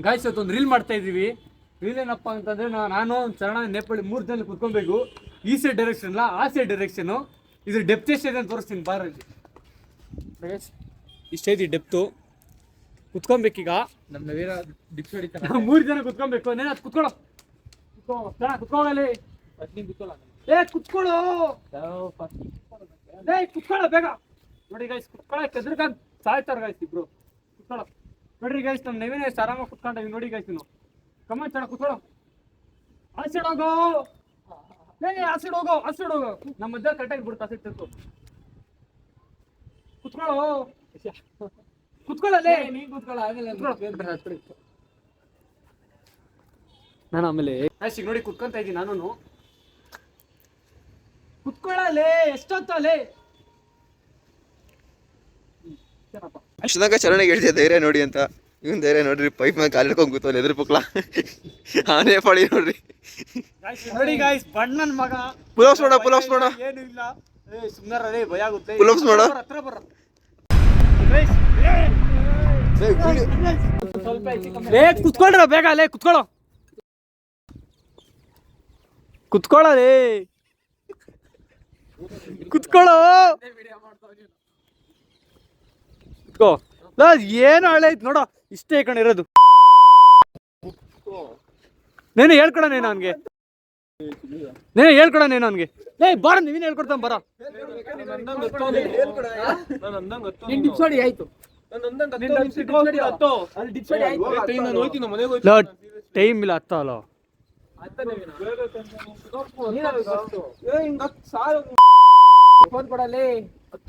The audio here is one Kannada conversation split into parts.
ಗಾಯ್ಸ್ ಇವತ್ತೊಂದು ರೀಲ್ ಮಾಡ್ತಾ ಇದೀವಿ. ರೀಲ್ ಏನಪ್ಪ ಅಂತಂದ್ರೆ ನಾನು ಚರಣ ನೇಪಾಳಿ 3 ಜನ ಕುತ್ಕೊಬೇಕು. ಈ ಸೈಡ್ ಡೈರೆಕ್ಷನ್ ಅಲ್ಲ, ಆ ಸೈಡ್ ಡೈರೆಕ್ಷನ್. ಇದು ಡೆಪ್ತ್ ಎಷ್ಟಿದೆ ಅಂತ ತೋರಿಸ್ತೀನಿ ಬಾರಲ್ಲಿ. ಇಷ್ಟೈತಿ ಡೆಪ್ತು. ಕುತ್ಕೊಬೇಕೀಗ. ನಮ್ಮ ವೀರ ಡಿಪ್ಸ್ ಹೊಡಿತಾನೆ. 3 ಜನ ಕುತ್ಕೊಬೇಕು. ಅದು ಕುತ್ಕೊಳ್ಳೋ. ಕುತ್ಕೊಳ್ಳಲಿ. ಕುತ್ಕೊಳ್ಳೋ. ಕುತ್ಕೊಳ್ಳೋ ಬೇಗ. ನೋಡಿ ಗೈಸ್ ಕುತ್ಕೊಳ್ಳೋಕೆ ಎದ್ರಕಂತ ಸಾಯ್ತಾರ ಗೈಸ್ ಇಬ್ರು. ಕುತ್ಕೊಳ್ಳೋ. ನೋಡ್ರಿ ಗೈಸ್ ನಮ್ಮ ನವೀನ ಎಷ್ಟು ಆರಾಮಾಗಿ ಕುತ್ಕೊಂಡ. ನೋಡಿ ಗೈಸ್ ನೀವು ಕಮಾನ್ ಚಣ ಕುತ್ಕೊಳ್ಳೋ. ಆ ಸೈಡ್ ಹೋಗೋ. ಆ ಸೈಡ್ ಹೋಗೋ. ಆ ಸೈಡ್ ಹೋಗೋ. ನಮ್ಮ ಮಧ್ಯ ಕರೆಕ್ಟಾಗಿ ಬಿಡ್ತಾ ಸೈಡ್ ತಿರ್ತು. ಕುತ್ಕೊಳ್ಳೋ. ಕುತ್ಕೊಳ್ಳಲೇ. ನೀ ಕುತ್ಕೊಳ್ಳೋ. ಆಮೇಲೆ ನಾನು ಆಮೇಲೆ ನೋಡಿ ಕುತ್ಕೊಂತ ಇದ್ದೀನಿ ನಾನು. ಕುತ್ಕೊಳ್ಳಲೇ. ಎಷ್ಟೊತ್ತಲೇ. ಅಷ್ಟದಾಗ ಚರಣಿಗೆ ಹೇಳ್ತಿದ್ದೆ ಧೈರ್ಯ ನೋಡಿ ಅಂತ. ಇವನ್ ಧೈರ್ಯ ನೋಡ್ರಿ, ಪೈಪ್ ಮೇಲೆ ಕಾಲು ಹಿಡ್ಕೊಂಡು ಕೂತವಲ್ಲ ಎದುರು ಪಕ್ಲ. ಆನೆ ಪಾಳಿ ನೋಡ್ರಿ. ನೋಡಿ ಗಾಯ್ಸ್ ಬಣ್ಣನ್ ಮಗ. ಪುಲಾವ್ಸ್ ನೋಡ ಏನು ಇಲ್ಲ. ಸುಮ್ಮನೆ ಭಯ ಆಗುತ್ತೆ. ಪುಲಾವ್ಸ್ ನೋಡ. ಹತ್ರ ಬರ. ಕುತ್ಕೊಳ್ರ ಬೇಗ. ಅಲ್ಲೇ ಕುತ್ಕೊಳ್ಳೋ. ಕುತ್ಕೊಳ್ಳಲೇ. ಕುತ್ಕೊಳ್ಳೋ. ಏನು ಹಳೆ ಐತ್ ನೋಡೋ. ಇಷ್ಟೇ ಇರೋದು. ನೀನು ಹೇಳ್ಕೊಡನೇನು ಅವನ್ಗೆ. ಅವನ್ಗೆ. ಬಾರ ನೀನು ಹೇಳ್ಕೊಡ್ತಾನ ಬರ. ಟೈಮ್ ಇಲ್ಲ. ಹತ್ತ ಅಲ್ಲ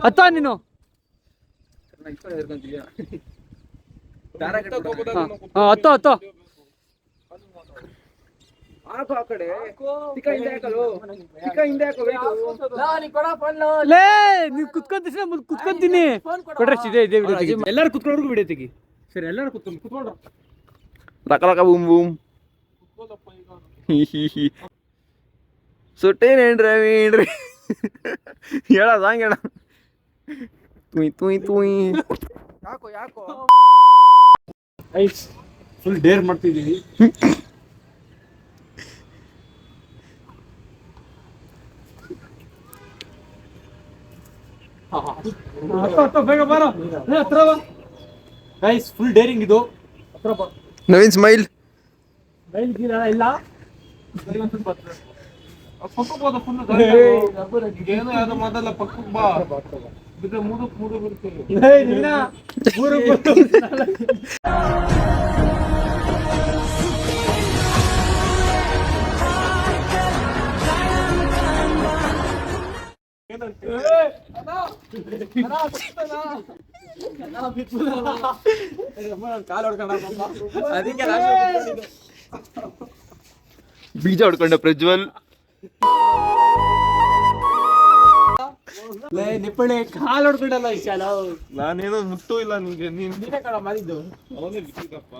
ಅತ್ತ ನೀನು. ಹತ್ತು ನೀವ್ ಕುತ್ಕೊಂತೀನಿ. ಕೊಡ್ರೆ ಇದೆ ಎಲ್ಲಾರು ಕುತ್ಕೊಳ್ಳೋರ್ಗು ವಿಡಿಯೋ ತೆಗಿ. ಸರಿ ಎಲ್ಲಾರು ಕುತ್ಕೊಂಡ್ರ. ರಕ ಬೂಮ್ ಬೂಮ್. ಸುಟ್ಟೇನೇನ್ರಿ ಹೇಳೋದು ಹಂಗೆ ಹೇಳ. ತುಯ್ ಯಾಕೋ ಫುಲ್ ಡೇರ್ ಮಾಡ್ತಿದ್ದೀವಿ. ಬೇಗ ಬಾರ. ಹತ್ರ ಬಾ ಗೈಸ್. ಫುಲ್ ಡೇರಿಂಗ್ ಇದು. ಹತ್ರ ಬಾ. ನವೀನ್ ಸ್ಮೈಲ್. ಇಲ್ಲ ಯಾವ್ದೋ ಮೊದಲ ಪಕ್ಕಕ್ಕೆ ಬಾ. ಮೂರು ಬರ್ತೇವೆ. ಕಾಲು ಹೊಡ್ಕೊಂಡ ಅದಕ್ಕೆ ಬೀಜ ಹೊಡ್ಕೊಂಡ ಪ್ರಜ್ವಲ್. ನಿಪ್ಪಣೆ ಕಾಲು ಹೊಡ್ಕೊಂಡಲ್ಲ. ನಾನೇನೋ ಮುಟ್ಟು ಇಲ್ಲ ನಿಂಗೆ. ನೀನೇ ಕಣ ಮಾಡಿದ್ದು. ಅವನೇ ಬಿಟ್ಟಿದ್ದಪ್ಪ.